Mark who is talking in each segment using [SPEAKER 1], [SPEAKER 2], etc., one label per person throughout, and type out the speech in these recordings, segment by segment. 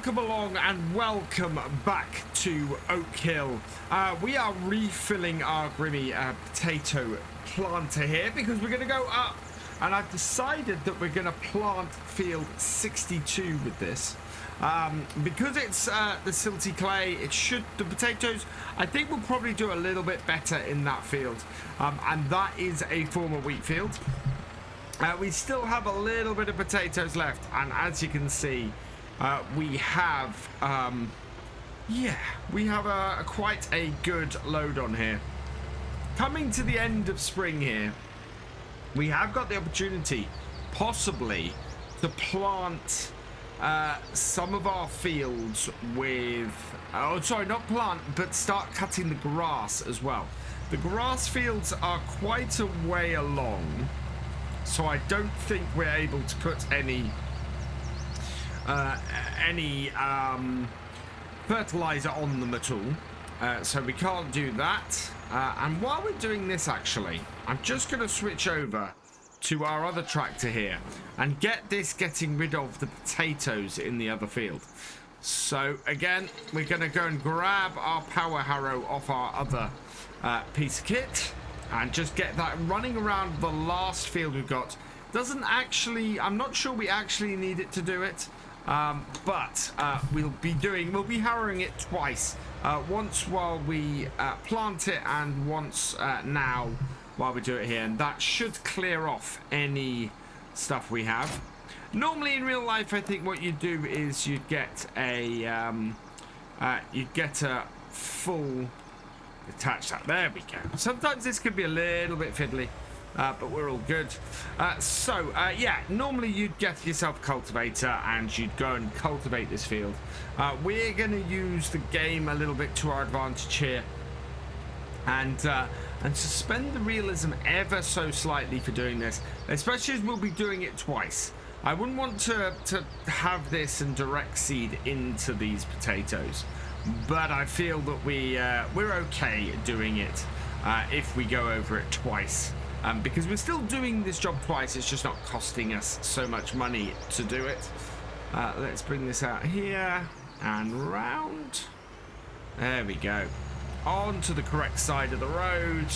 [SPEAKER 1] welcome along and welcome back to OakHill. We are refilling our grimy potato planter here because we're going to go up, and I've decided that we're going to plant field 62 with this. Because it's the silty clay, the potatoes, I think we'll probably do a little bit better in that field. And that is a former wheat field. We still have a little bit of potatoes left, and as you can see, we have quite a good load on here. Coming to the end of spring here, we have got the opportunity possibly to plant some of our fields with not plant, but start cutting the grass as well. The grass fields are quite a way along, so I don't think we're able to put any fertilizer on them at all, so we can't do that. And while we're doing this, actually, I'm just going to switch over to our other tractor here and getting rid of the potatoes in the other field. So again, we're going to go and grab our power harrow off our other piece of kit and just get that running around the last field we've got. I'm not sure we actually need it to do it, but we'll be harrowing it twice, once while we plant it and once now while we do it here, and that should clear off any stuff we have. Normally in real life, I think what you do is you'd get a full attach that. There we go. Sometimes this could be a little bit fiddly, but we're all good. Yeah, normally you'd get yourself a cultivator and you'd go and cultivate this field. We're going to use the game a little bit to our advantage here, and suspend the realism ever so slightly for doing this, especially as we'll be doing it twice. I wouldn't want to have this and direct seed into these potatoes, but I feel that we're okay doing it if we go over it twice, because we're still doing this job twice. It's just not costing us so much money to do it. Let's bring this out here and round. There we go. On to the correct side of the road.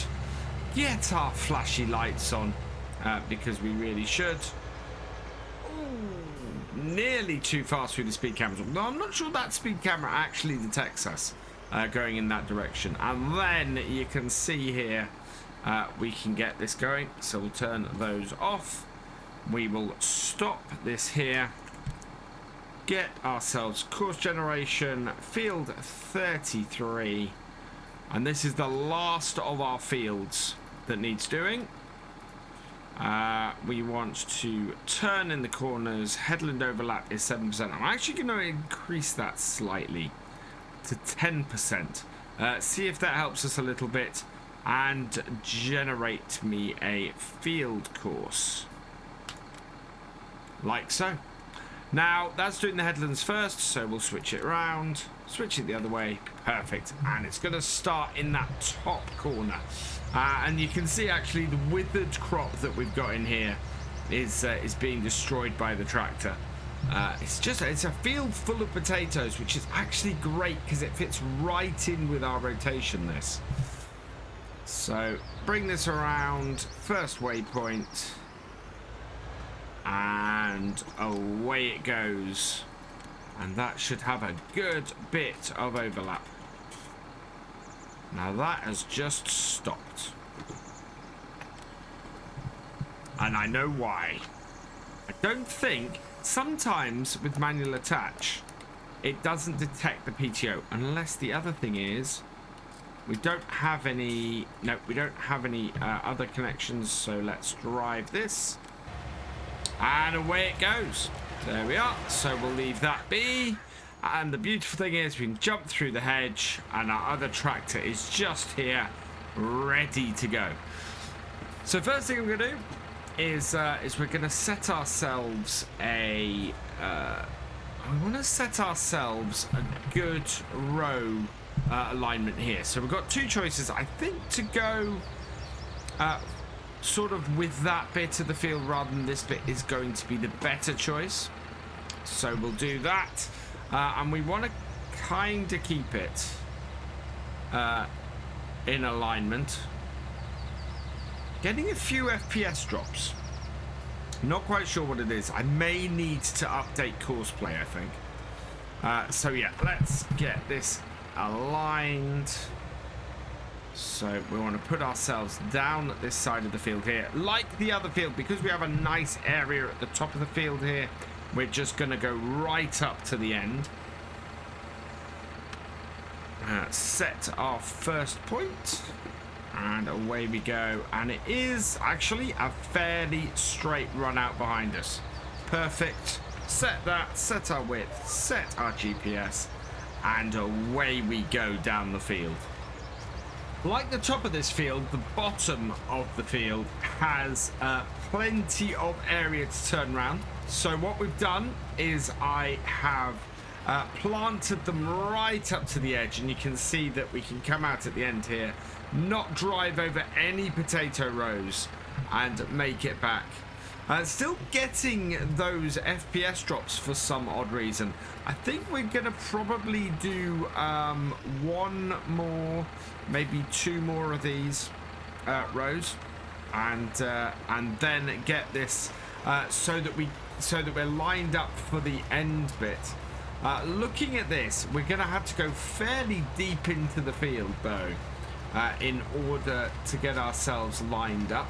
[SPEAKER 1] Get our flashy lights on, because we really should. Ooh, nearly too fast through the speed cameras. No, I'm not sure that speed camera actually detects us going in that direction. And then you can see here, we can get this going. So we'll turn those off. We will stop this here. Get ourselves course generation, field 33. And this is the last of our fields that needs doing. We want to turn in the corners. Headland overlap is 7%. I'm actually going to increase that slightly to 10%. See if that helps us a little bit. And generate me a field course. Like so. Now, that's doing the headlands first, so we'll switch it around. Switch it the other way. Perfect. And it's going to start in that top corner. And you can see, actually, the withered crop that we've got in here is being destroyed by the tractor. It's a field full of potatoes, which is actually great because it fits right in with our rotation, this. So, bring this around. First waypoint. And away it goes. And that should have a good bit of overlap. Now that has just stopped. And I know why. I don't think, sometimes with manual attach, it doesn't detect the PTO. Unless the other thing is, we don't have any, no, we don't have any other connections. So let's drive this. And away it goes. There we are. So we'll leave that be. And the beautiful thing is we can jump through the hedge, and our other tractor is just here, ready to go. So first thing I'm going to do is we're going to set ourselves a good row alignment here. So we've got two choices. I think to go sort of with that bit of the field rather than this bit is going to be the better choice. So we'll do that. and we want to kind of keep it in alignment. Getting a few FPS drops. Not quite sure what it is. I may need to update courseplay, I think. So yeah, let's get this aligned. So we want to put ourselves down at this side of the field here. Like the other field, because we have a nice area at the top of the field here, we're just going to go right up to the end. Set our first point. And away we go. And it is actually a fairly straight run out behind us. Perfect. Set that, set our width, set our GPS, and away we go down the field. Like the top of this field, the bottom of the field has plenty of area to turn around. So what we've done is I have planted them right up to the edge, and you can see that we can come out at the end here, not drive over any potato rows, and make it back. Still getting those FPS drops for some odd reason. I think we're going to probably do one more, maybe two more of these rows, and then get this so that we're lined up for the end bit. Looking at this, we're going to have to go fairly deep into the field though, in order to get ourselves lined up.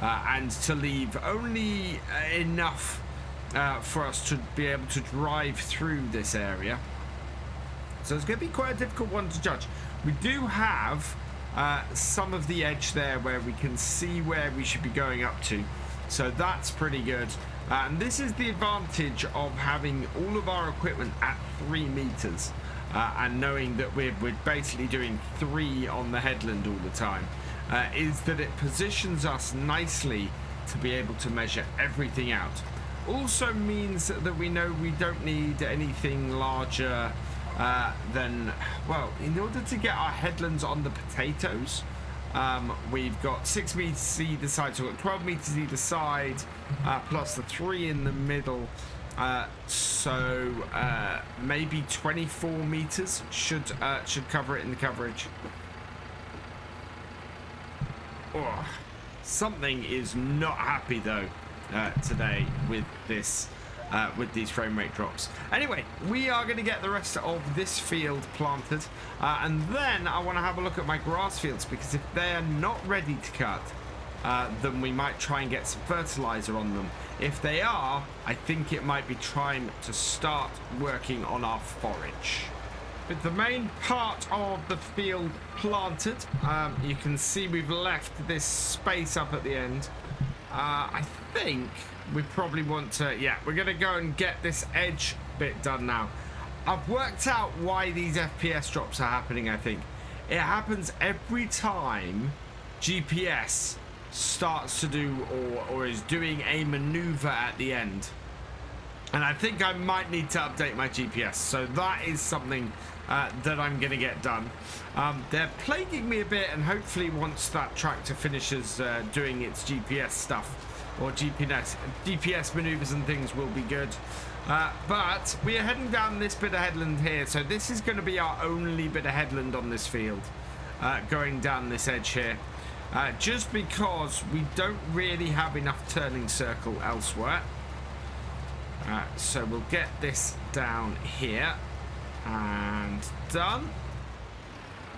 [SPEAKER 1] And to leave only enough for us to be able to drive through this area. So it's going to be quite a difficult one to judge. We do have some of the edge there where we can see where we should be going up to. So that's pretty good. And this is the advantage of having all of our equipment at 3 meters. And knowing that we're basically doing 3 on the headland all the time. Is that it positions us nicely to be able to measure everything out. Also means that we know we don't need anything larger than, well, in order to get our headlands on the potatoes, we've got 6 meters either side, so we've got 12 meters either side, plus the 3 in the middle. So maybe 24 meters should cover it in the coverage. Oh, something is not happy though today with this with these frame rate drops. Anyway, we are going to get the rest of this field planted, and then I want to have a look at my grass fields, because if they are not ready to cut, then we might try and get some fertilizer on them. If they are, I think it might be time to start working on our forage. With the main part of the field planted, you can see we've left this space up at the end. I think we probably want to, yeah, we're going to go and get this edge bit done now. I've worked out why these FPS drops are happening, I think. It happens every time GPS starts to do or is doing a maneuver at the end. And I think I might need to update my GPS. So that is something that I'm going to get done. They're plaguing me a bit, and hopefully once that tractor finishes doing its GPS stuff, or GPS maneuvers and things, will be good. But we are heading down this bit of headland here. So this is going to be our only bit of headland on this field, going down this edge here. Just because we don't really have enough turning circle elsewhere. So we'll get this down here and done.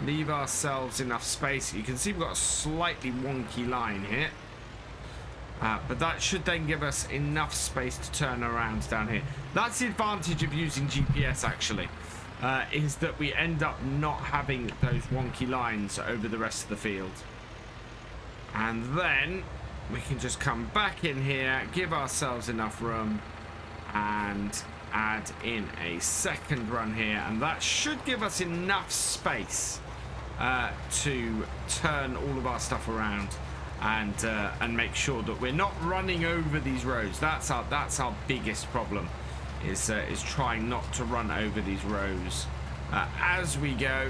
[SPEAKER 1] Leave ourselves enough space. You can see we've got a slightly wonky line here, but that should then give us enough space to turn around down here. That's the advantage of using GPS, actually, is that we end up not having those wonky lines over the rest of the field. And then we can just come back in here, give ourselves enough room, and add in a second run here, and that should give us enough space to turn all of our stuff around and make sure that we're not running over these rows. That's our biggest problem, is trying not to run over these rows as we go,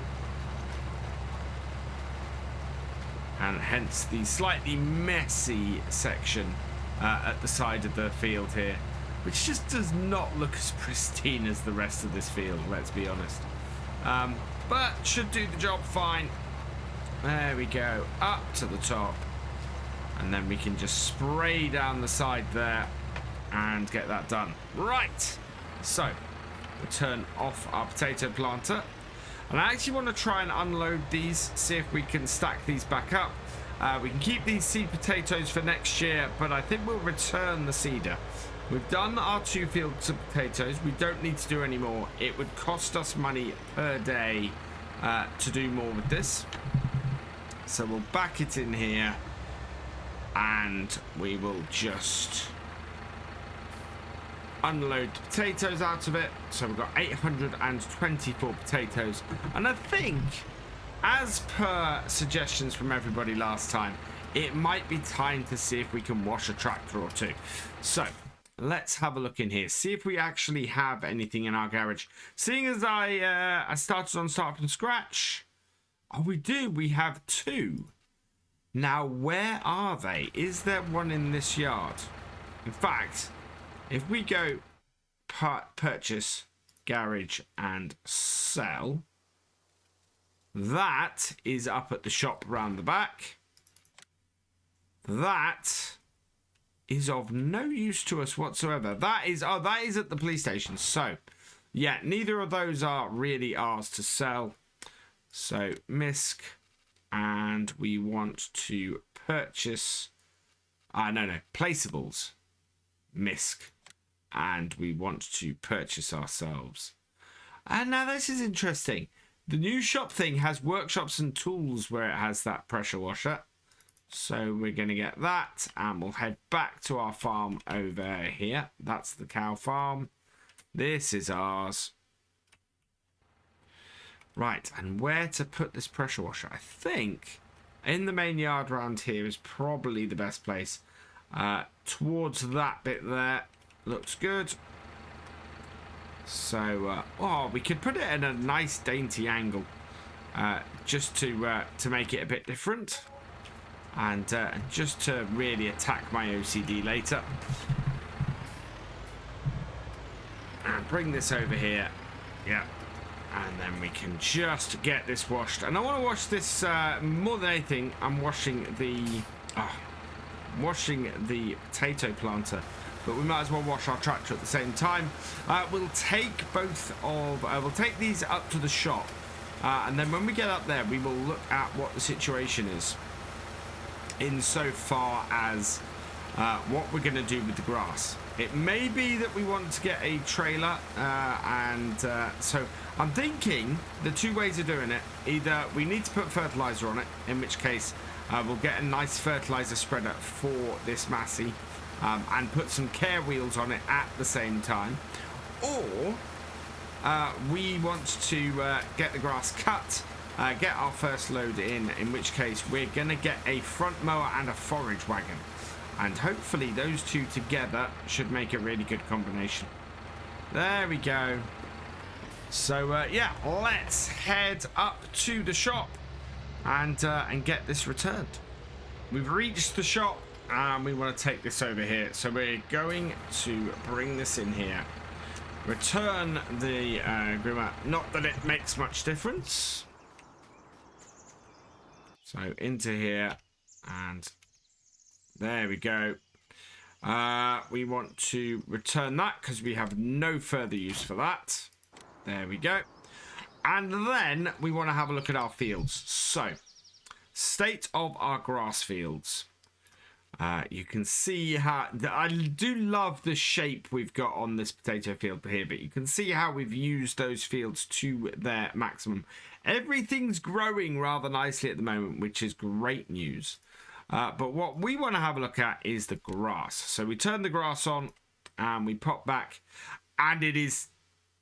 [SPEAKER 1] and hence the slightly messy section at the side of the field here. which just does not look as pristine as the rest of this field, let's be honest. But should do the job fine. There we go, up to the top. And then we can just spray down the side there and get that done. Right, so we'll turn off our potato planter. And I actually want to try and unload these, see if we can stack these back up. We can keep these seed potatoes for next year, but I think we'll return the seeder. We've done our 2 fields of potatoes. We don't need to do any more. It would cost us money per day to do more with this. So we'll back it in here and we will just unload the potatoes out of it. So we've got 824 potatoes, and I think, as per suggestions from everybody last time, it might be time to see if we can wash a tractor or two. So let's have a look in here, see if we actually have anything in our garage. Seeing as I started on start from scratch, oh, we do, we have 2. Now where are they? Is there one in this yard? In fact, if we go purchase, garage, and sell, that is up at the shop around the back. That is of no use to us whatsoever. That is, oh, that is at the police station. So, yeah, neither of those are really ours to sell. So, misc, and we want to purchase, no, placeables, misc. And we want to purchase ourselves. And now this is interesting. The new shop thing has workshops and tools where it has that pressure washer. So we're going to get that and we'll head back to our farm over here. That's the cow farm. This is ours. Right, and where to put this pressure washer? I think in the main yard around here is probably the best place. Towards that bit there. Looks good. So, oh, we could put it in a nice dainty angle, just to make it a bit different, and just to really attack my OCD later. And bring this over here, yeah, and then we can just get this washed. And I want to wash this more than anything. I'm washing the potato planter. But we might as well wash our tractor at the same time. We'll take we'll take these up to the shop. And then when we get up there, we will look at what the situation is. Insofar as what we're going to do with the grass. It may be that we want to get a trailer. So I'm thinking the 2 ways of doing it. Either we need to put fertilizer on it, in which case we'll get a nice fertilizer spreader for this massey. And put some care wheels on it at the same time, or we want to get the grass cut, get our first load in which case we're going to get a front mower and a forage wagon, and hopefully those 2 together should make a really good combination. There we go. So yeah, let's head up to the shop and get this returned. We've reached the shop. And we want to take this over here. So we're going to bring this in here. Return the grimmer. Not that it makes much difference. So into here. And there we go. We want to return that because we have no further use for that. There we go. And then we want to have a look at our fields. So, state of our grass fields. You can see how I do love the shape we've got on this potato field here, but you can see how we've used those fields to their maximum. Everything's growing rather nicely at the moment, which is great news. But what we want to have a look at is the grass. So we turn the grass on and we pop back, and it is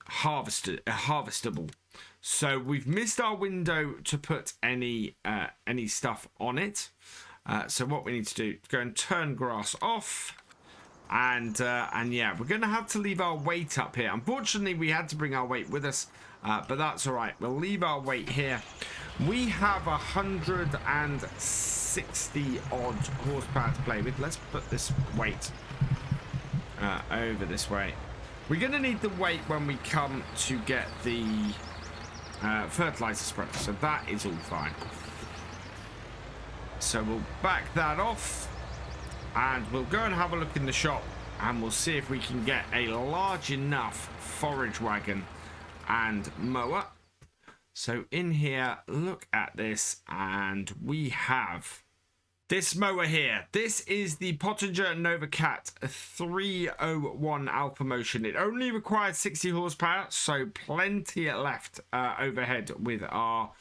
[SPEAKER 1] harvestable. So we've missed our window to put any stuff on it. So what we need to do is go and turn grass off, and yeah, we're going to have to leave our weight up here. Unfortunately, we had to bring our weight with us, but that's all right. We'll leave our weight here. We have 160 odd horsepower to play with. Let's put this weight over this way. We're going to need the weight when we come to get the fertilizer spreader, so that is all fine. So we'll back that off, and we'll go and have a look in the shop, and we'll see if we can get a large enough forage wagon and mower. So in here, look at this, and we have this mower here. This is the Pottinger Novacat 301 Alpha Motion. It only requires 60 horsepower, so plenty left overhead with our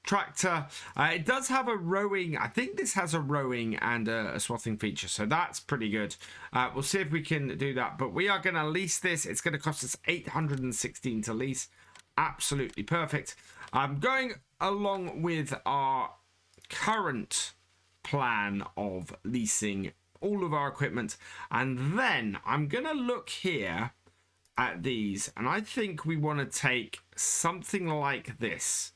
[SPEAKER 1] tractor. It does have a rowing. I think this has a rowing and a swathing feature, so that's pretty good. We'll see if we can do that, but we are going to lease this. It's going to cost us 816 to lease. Absolutely perfect. I'm going along with our current plan of leasing all of our equipment, and then I'm gonna look here at these, and I think we want to take something like this.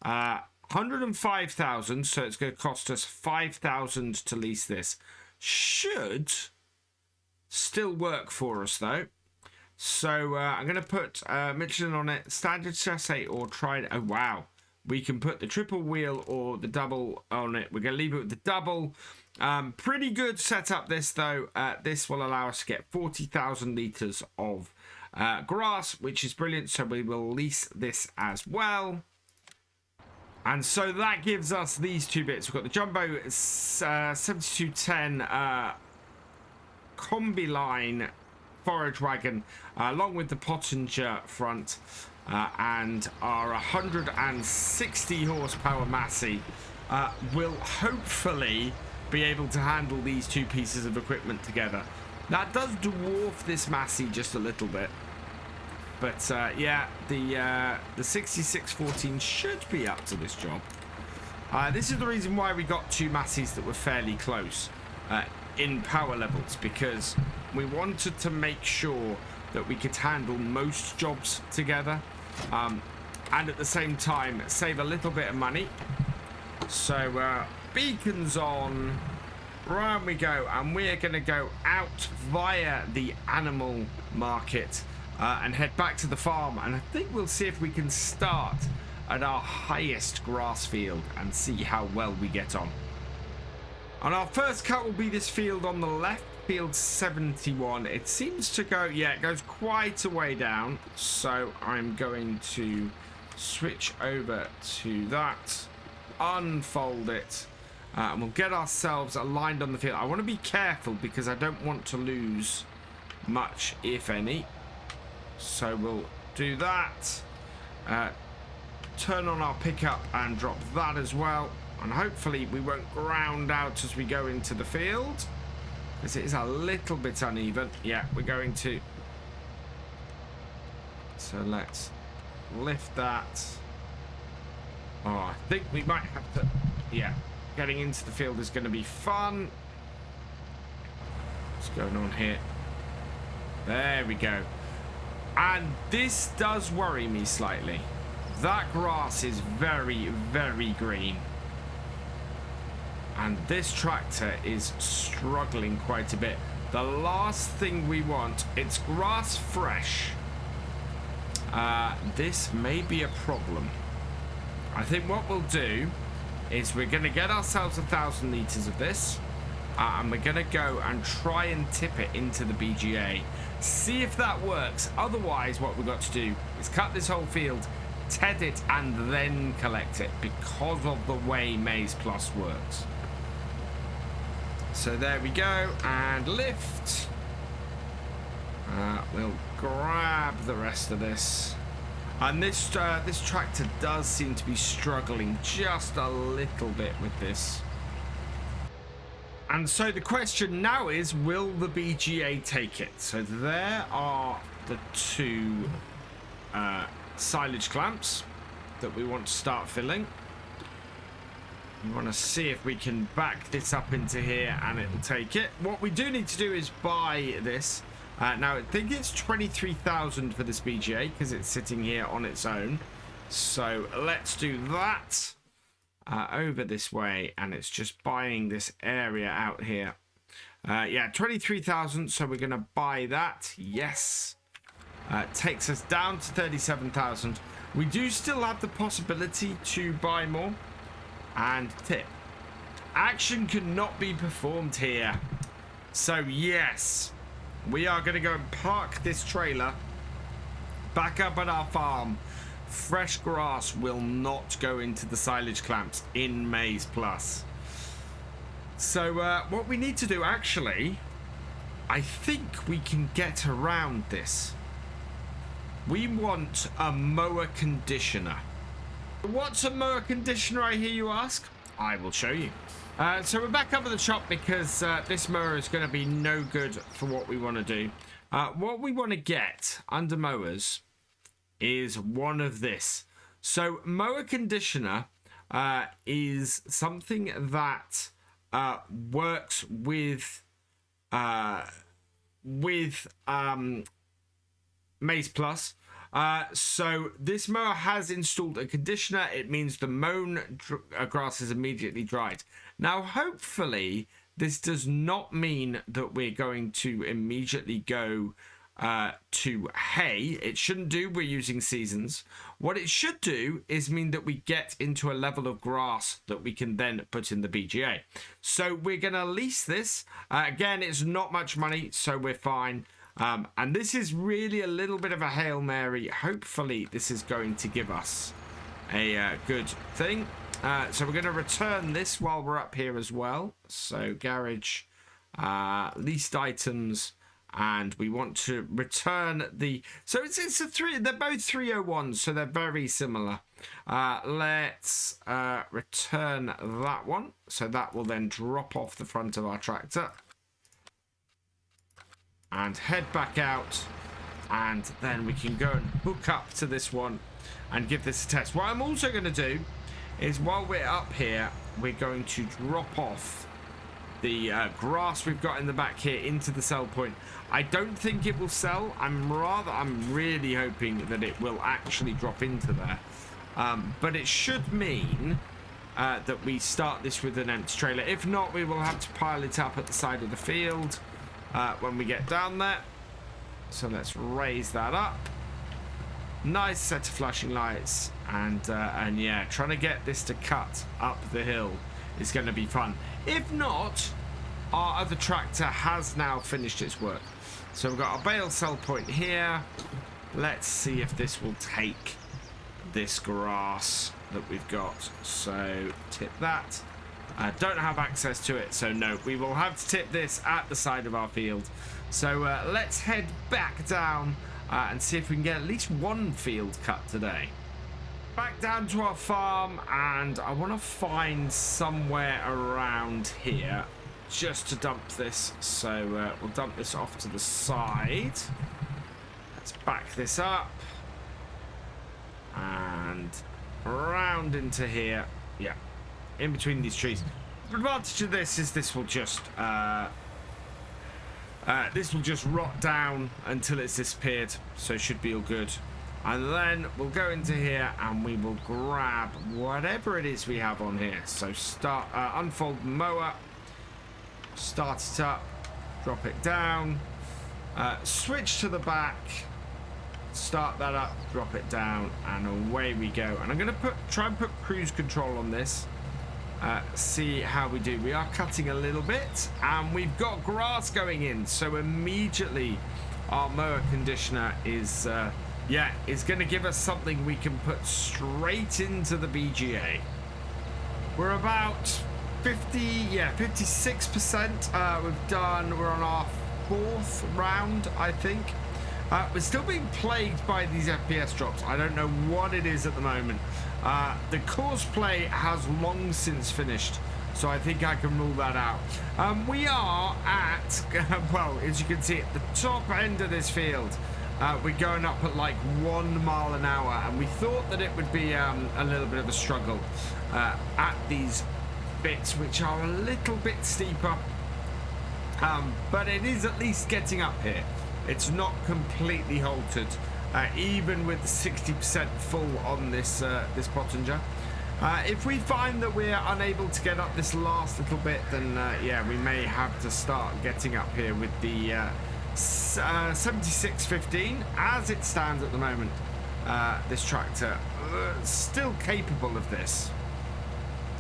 [SPEAKER 1] 105,000, so it's going to cost us 5,000 to lease this. Should still work for us though. So I'm going to put Michelin on it, standard chassis, or try it. Oh wow, we can put the triple wheel or the double on it. We're going to leave it with the double. Pretty good setup this though. This will allow us to get 40,000 litres of grass, which is brilliant. So we will lease this as well. And so that gives us these two bits. We've got the Jumbo 7210 Combi Line forage wagon, along with the Pottinger front, and our 160 horsepower Massey will hopefully be able to handle these two pieces of equipment together. That does dwarf this Massey just a little bit, but yeah, the 6614 should be up to this job. This is the reason why we got two Masseys that were fairly close in power levels, because we wanted to make sure that we could handle most jobs together, and at the same time save a little bit of money. So beacons on, round we go, and we're going to go out via the animal market and head back to the farm, and I think we'll see if we can start at our highest grass field and see how well we get on. And our first cut will be this field on the left, field 71. It seems to go, yeah, it goes quite a way down. So I'm going to switch over to that, unfold it, and we'll get ourselves aligned on the field. I want to be careful because I don't want to lose much, if any. So we'll do that. Turn on our pickup and drop that as well. And hopefully we won't ground out as we go into the field, because it is a little bit uneven. Yeah, we're going to. So let's lift that. Oh, I think we might have to. Yeah, getting into the field is going to be fun. What's going on here? There we go. And this does worry me slightly. That grass is very, very green. And this tractor is struggling quite a bit. The last thing we want, it's grass fresh. This may be a problem. I think what we'll do is we're going to get ourselves 1,000 litres of this. And we're going to go and try and tip it into the BGA. See if that works. Otherwise, what we've got to do is cut this whole field, ted it, and then collect it, because of the way Maize Plus works. So there we go, and lift. We'll grab the rest of this. And this tractor does seem to be struggling just a little bit with this. And so the question now is, will the BGA take it? So there are the two silage clamps that we want to start filling. We want to see if we can back this up into here and it'll take it. What we do need to do is buy this. Now I think it's 23,000 for this BGA because it's sitting here on its own. So let's do that over this way, and it's just buying this area out here. Yeah, 23,000. So we're going to buy that. Yes. Takes us down to 37,000. We do still have the possibility to buy more. And tip. Action cannot be performed here. So yes, we are going to go and park this trailer back up at our farm. Fresh grass will not go into the silage clamps in Maize Plus. So what we need to do, actually, I think we can get around this. We want a mower conditioner. What's a mower conditioner, I hear you ask? I will show you. So we're back up at the shop because this mower is going to be no good for what we want to do. What we want to get under mowers is one of this. So mower conditioner is something that works with Maize Plus. So this mower has installed a conditioner. It means the mown grass is immediately dried. Now, hopefully, this does not mean that we're going to immediately go to hay. It shouldn't do. We're using seasons. What it should do is mean that we get into a level of grass that we can then put in the BGA. So we're going to lease this. Again, it's not much money, so we're fine. And this is really a little bit of a Hail Mary. Hopefully this is going to give us a good thing. So we're going to return this while we're up here as well. So garage, leased items, and we want to return the... So it's a three. They're both 301s, so they're very similar. Let's return that one. So that will then drop off the front of our tractor. And head back out, and then we can go and hook up to this one and give this a test. What I'm also going to do is, while we're up here, we're going to drop off the grass we've got in the back here into the sell point. I don't think it will sell. I'm really hoping that it will actually drop into there. But it should mean that we start this with an empty trailer. If not, we will have to pile it up at the side of the field when we get down there. So let's raise that up. Nice set of flashing lights, and yeah, trying to get this to cut up the hill is going to be fun. If not, our other tractor has now finished its work. So we've got our bale sell point here. Let's see if this will take this grass that we've got. So tip that. Don't have access to it, so no, we will have to tip this at the side of our field. So let's head back down and see if we can get at least one field cut today. Back down to our farm, and I want to find somewhere around here just to dump this. So we'll dump this off to the side. Let's back this up and round into here. Yeah, in between these trees. The advantage of this is this will just rot down until it's disappeared, so it should be all good. And then we'll go into here and we will grab whatever it is we have on here. So start unfold mower, start it up, drop it down, switch to the back, start that up, drop it down, and away we go. And I'm going to try and put cruise control on this. See how we do. We are cutting a little bit, and we've got grass going in, so immediately our mower conditioner is going to give us something we can put straight into the BGA. We're about 56%. We're on our fourth round, I think. We're still being plagued by these FPS drops. I don't know what it is at the moment. The course play has long since finished, so I think I can rule that out. We are at, well, as you can see, at the top end of this field. We're going up at like 1 mile an hour, and we thought that it would be a little bit of a struggle at these bits, which are a little bit steeper, but it is at least getting up here. It's not completely halted, even with 60% full on this this Pottinger. If we find that we're unable to get up this last little bit, then yeah, we may have to start getting up here with the 7615 as it stands at the moment. This tractor still capable of this,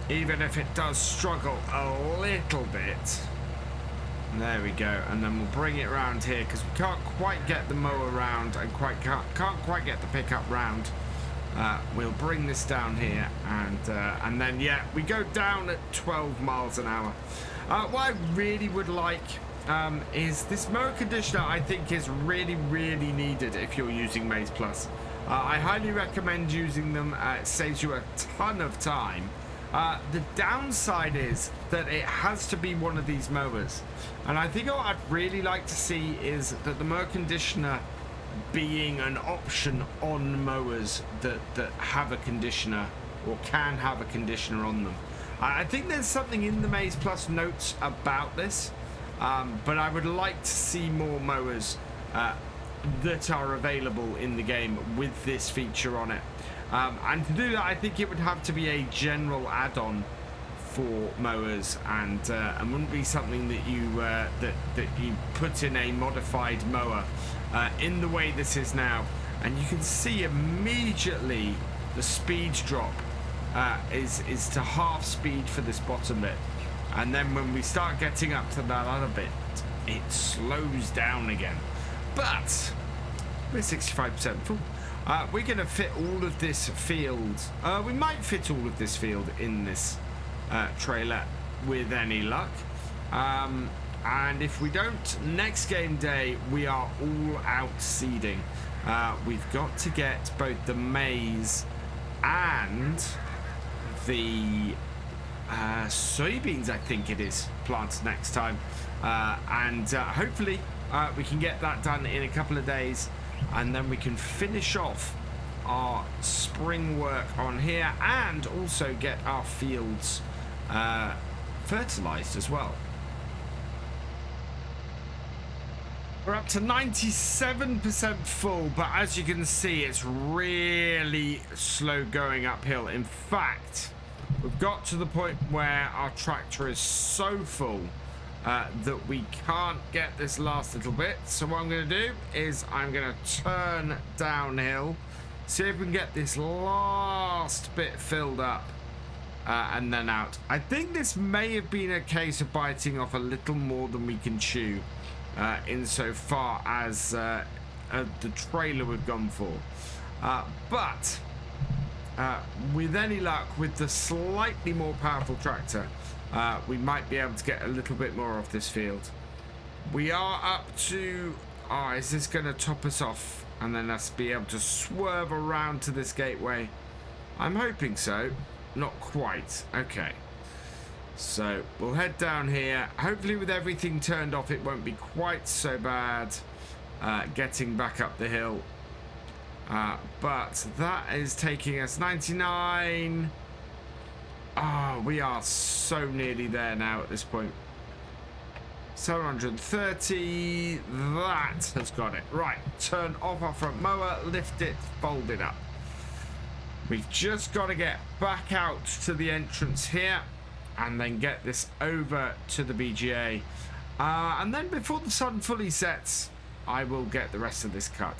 [SPEAKER 1] even if it does struggle a little bit. There we go, and then we'll bring it round here because we can't quite get the mower round and can't quite get the pickup round. We'll bring this down here, and then yeah, we go down at 12 miles an hour. What I really would like is this mower conditioner. I think is really needed if you're using Maize Plus. I highly recommend using them. It saves you a ton of time. The downside is that it has to be one of these mowers, and I think what I'd really like to see is that the mower conditioner being an option on mowers that have a conditioner or can have a conditioner on them. I think there's something in the Maize Plus notes about this, but I would like to see more mowers that are available in the game with this feature on it. And to do that, I think it would have to be a general add-on for mowers, and wouldn't be something that you that you put in a modified mower in the way this is now. And you can see immediately the speed drop is to half speed for this bottom bit, and then when we start getting up to that other bit, it slows down again. But we're 65% full. We're going to fit all of this field. We might fit all of this field in this trailer with any luck. And if we don't, next game day, we are all out seeding. We've got to get both the maize and the soybeans, I think it is, planted next time. And hopefully we can get that done in a couple of days. And then we can finish off our spring work on here and also get our fields fertilized as well. We're up to 97% full, but as you can see, it's really slow going uphill. In fact, we've got to the point where our tractor is so full that we can't get this last little bit. So what I'm going to do is I'm going to turn downhill, see if we can get this last bit filled up, and then out. I think this may have been a case of biting off a little more than we can chew, insofar as the trailer we've gone for. But with any luck, with the slightly more powerful tractor, we might be able to get a little bit more off this field. We are up to... Oh, is this going to top us off? And then us be able to swerve around to this gateway? I'm hoping so. Not quite. Okay. So we'll head down here. Hopefully with everything turned off, it won't be quite so bad getting back up the hill. But that is taking us 99... Ah, we are so nearly there now at this point. 730. That has got it. Right, turn off our front mower, lift it, fold it up. We've just got to get back out to the entrance here and then get this over to the BGA. And then before the sun fully sets, I will get the rest of this cut.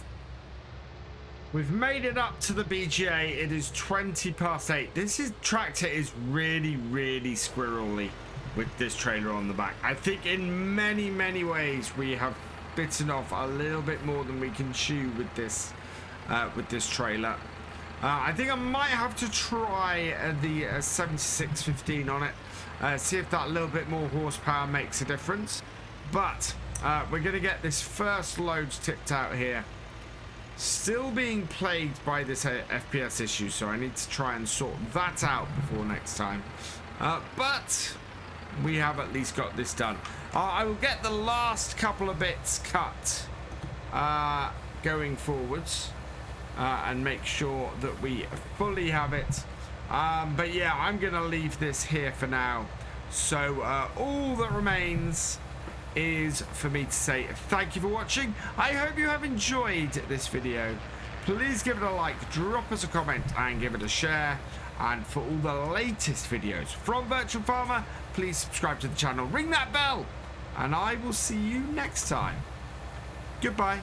[SPEAKER 1] We've made it up to the BGA. It is 20 past 8. This tractor is really squirrely with this trailer on the back. I think in many ways we have bitten off a little bit more than we can chew with this trailer. I think I might have to try the 7615 on it, see if that little bit more horsepower makes a difference. But we're going to get this first load tipped out here. Still being plagued by this FPS issue, so I need to try and sort that out before next time. But we have at least got this done. I will get the last couple of bits cut going forwards and make sure that we fully have it. But yeah, I'm going to leave this here for now. So all that remains is for me to say thank you for watching. I hope you have enjoyed this video. Please give it a like, drop us a comment and give it a share. And for all the latest videos from Virtual Farmer, please subscribe to the channel, ring that bell, and I will see you next time. Goodbye.